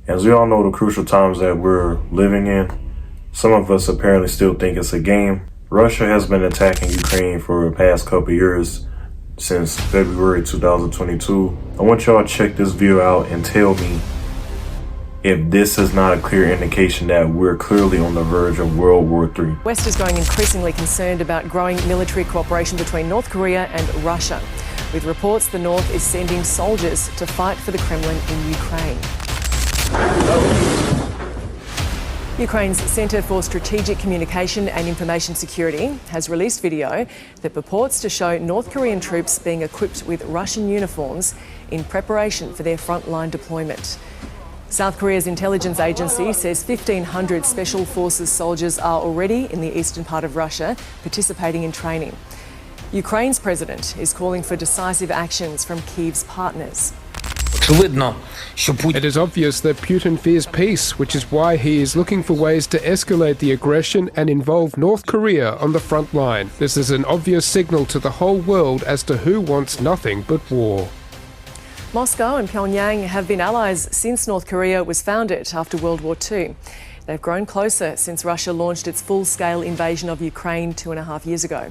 As we all know, the crucial times that we're living in, some of us apparently still think it's a game. Russia has been attacking Ukraine for the past couple years, since February 2022. I want y'all to check this video out and tell me if this is not a clear indication that we're clearly on the verge of World War III. West is growing increasingly concerned about growing military cooperation between North Korea and Russia, with reports the North is sending soldiers to fight for the Kremlin in Ukraine. Ukraine's Centre for Strategic Communication and Information Security has released video that purports to show North Korean troops being equipped with Russian uniforms in preparation for their frontline deployment. South Korea's intelligence agency says 1,500 Special Forces soldiers are already in the eastern part of Russia participating in training. Ukraine's president is calling for decisive actions from Kyiv's partners. It is obvious that Putin fears peace, which is why he is looking for ways to escalate the aggression and involve North Korea on the front line. This is an obvious signal to the whole world as to who wants nothing but war. Moscow and Pyongyang have been allies since North Korea was founded after World War II. They've grown closer since Russia launched its full-scale invasion of Ukraine 2.5 years ago.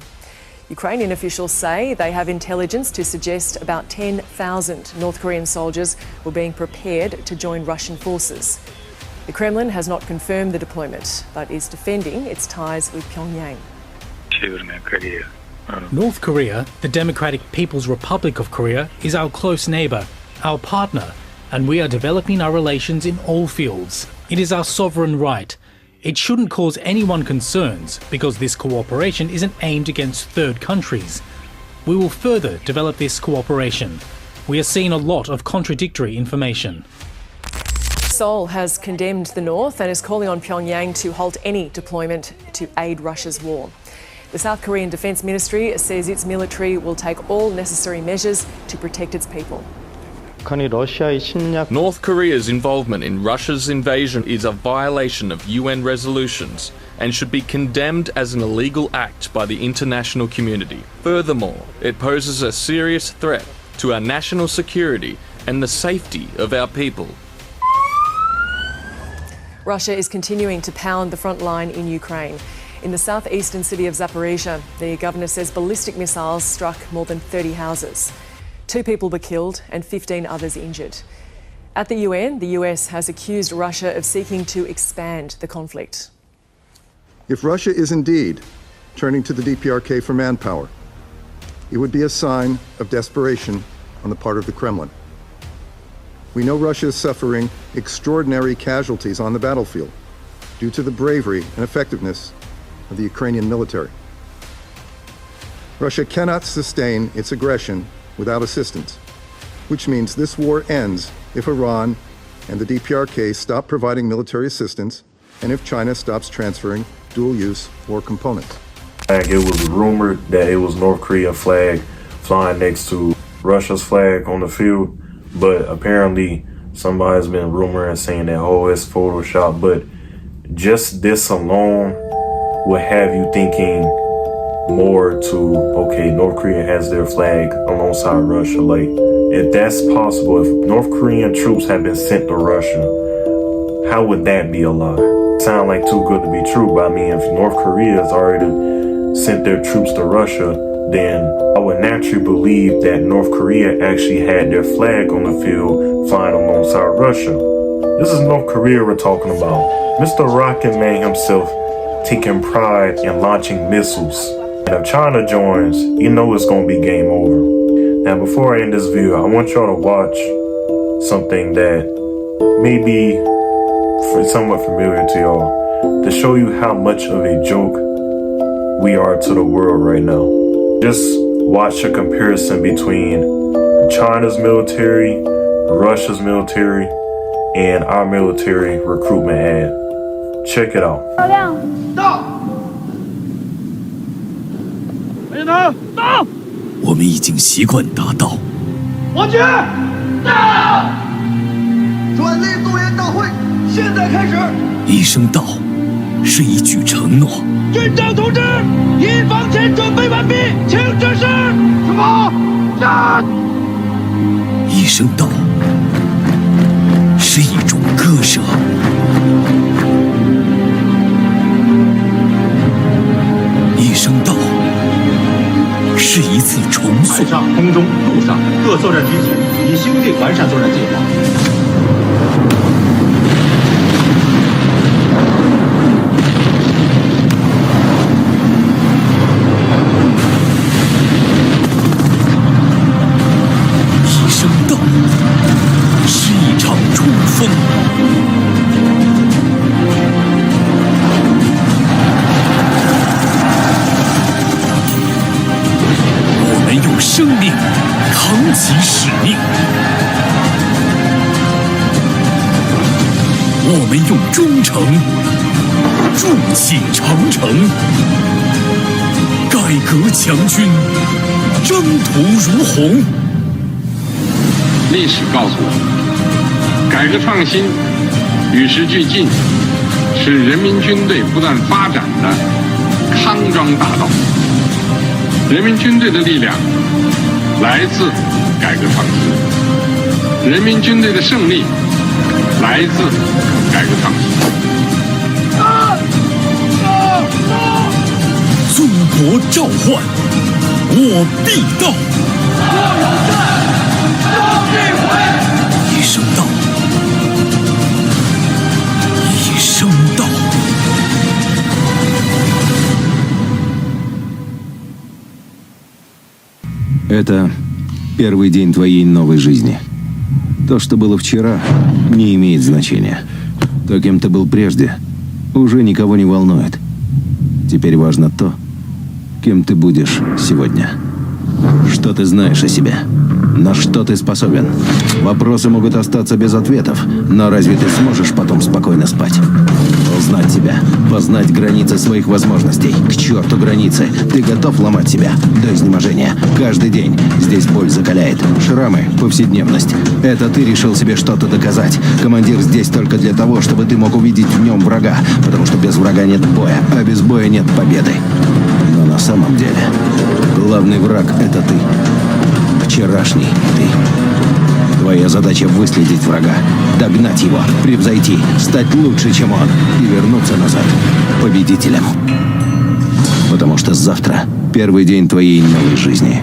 Ukrainian officials say they have intelligence to suggest about 10,000 North Korean soldiers were being prepared to join Russian forces. The Kremlin has not confirmed the deployment, but is defending its ties with Pyongyang. North Korea, the Democratic People's Republic of Korea, is our close neighbour, our partner, and we are developing our relations in all fields. It is our sovereign right. It shouldn't cause anyone concerns because this cooperation isn't aimed against third countries. We will further develop this cooperation. We are seeing a lot of contradictory information. Seoul has condemned the North and is calling on Pyongyang to halt any deployment to aid Russia's war. The South Korean Defence Ministry says its military will take all necessary measures to protect its people. North Korea's involvement in Russia's invasion is a violation of UN resolutions and should be condemned as an illegal act by the international community. Furthermore, it poses a serious threat to our national security and the safety of our people. Russia is continuing to pound the front line in Ukraine. In the southeastern city of Zaporizhia, the governor says ballistic missiles struck more than 30 houses. 2 people were killed and 15 others injured. At the UN, the US has accused Russia of seeking to expand the conflict. If Russia is indeed turning to the DPRK for manpower, it would be a sign of desperation on the part of the Kremlin. We know Russia is suffering extraordinary casualties on the battlefield due to the bravery and effectiveness of the Ukrainian military. Russia cannot sustain its aggression without assistance, which means this war ends if Iran and the DPRK stop providing military assistance and if China stops transferring dual-use war components. It was rumored that it was North Korean flag flying next to Russia's flag on the field, but apparently somebody's been rumoring saying that, oh, it's Photoshop, but just this alone will have you thinking more to, okay, North Korea has their flag alongside Russia. Like, if that's possible, if North Korean troops have been sent to Russia, how would that be a lie? Sound like too good to be true, but I mean, if North Korea has already sent their troops to Russia, then I would naturally believe that North Korea actually had their flag on the field flying alongside Russia. This is North Korea we're talking about. Mr. Rocket Man himself taking pride in launching missiles. And if China joins, you know it's going to be game over. Now, before I end this video, I want y'all to watch something that may be somewhat familiar to y'all, to show you how much of a joke we are to the world right now. Just watch a comparison between China's military, Russia's military, and our military recruitment ad. Check it out. 我们已经习惯达到。王局，到！转类动员大会现在开始。一声到，是一句承诺。军长同志，营房前准备完毕，请指示。什么？战！一声到，是一种割舍。一声道，是一次重塑。海上、空中、陆上各作战机组已修订完善作战计划。一声道，是一场冲锋。我们用生命扛起使命，我们用忠诚筑起长城，改革强军征途如虹。历史告诉我，改革创新与时俱进是人民军队不断发展的康庄大道。人民军队的力量来自改革创新，人民军队的胜利来自改革创新。祖国召唤，我必到。若有战，若必回。一声道，一声道。Это первый день твоей новой жизни. То, что было вчера, не имеет значения. То, кем ты был прежде, уже никого не волнует. Теперь важно то, кем ты будешь сегодня. Что ты знаешь о себе? На что ты способен? Вопросы могут остаться без ответов, но разве ты сможешь потом спокойно спать? Узнать себя, познать границы своих возможностей. К черту границы! Ты готов ломать себя до изнеможения? Каждый день здесь боль закаляет. Шрамы, повседневность. Это ты решил себе что-то доказать. Командир здесь только для того, чтобы ты мог увидеть в нем врага, потому что без врага нет боя, а без боя нет победы. Но на самом деле главный враг — это ты. Вчерашний ты. Твоя задача — выследить врага, догнать его, превзойти, стать лучше, чем он, и вернуться назад победителем. Потому что завтра первый день твоей новой жизни.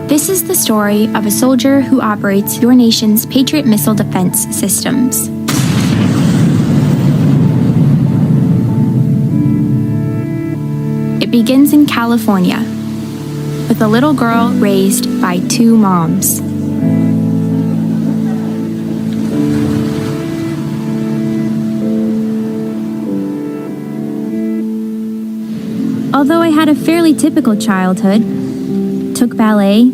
This is the story of a soldier who operates your nation's Patriot missile defense systems. It begins in California, with a little girl raised by two moms. Although I had a fairly typical childhood, took ballet,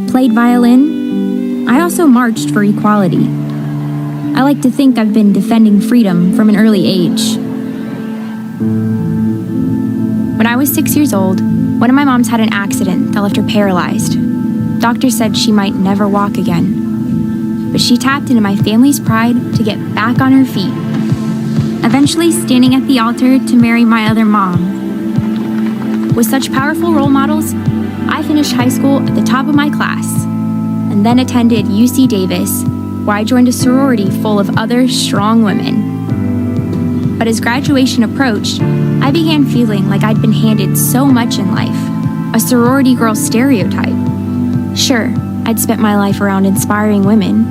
played violin, I also marched for equality. I like to think I've been defending freedom from an early age. When I was 6 years old, one of my moms had an accident that left her paralyzed. Doctors said she might never walk again. But she tapped into my family's pride to get back on her feet, eventually standing at the altar to marry my other mom. With such powerful role models, I finished high school at the top of my class, and then attended UC Davis, where I joined a sorority full of other strong women. But as graduation approached, I began feeling like I'd been handed so much in life, a sorority girl stereotype. Sure, I'd spent my life around inspiring women,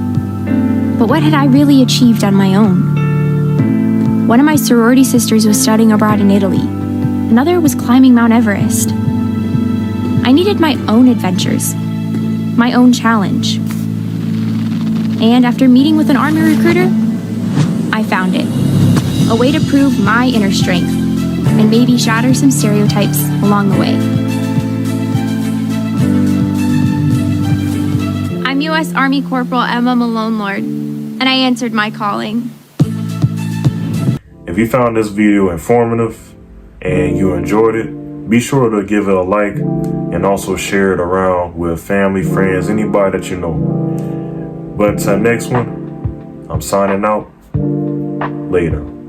but what had I really achieved on my own? One of my sorority sisters was studying abroad in Italy. Another was climbing Mount Everest. I needed my own adventures, my own challenge. And after meeting with an Army recruiter, I found it. A way to prove my inner strength and maybe shatter some stereotypes along the way. I'm U.S. Army Corporal Emma Malone Lord, and I answered my calling. If you found this video informative and you enjoyed it, Be sure to give it a like and also share it around with family, friends, anybody that you know. But until next one, I'm signing out. Later.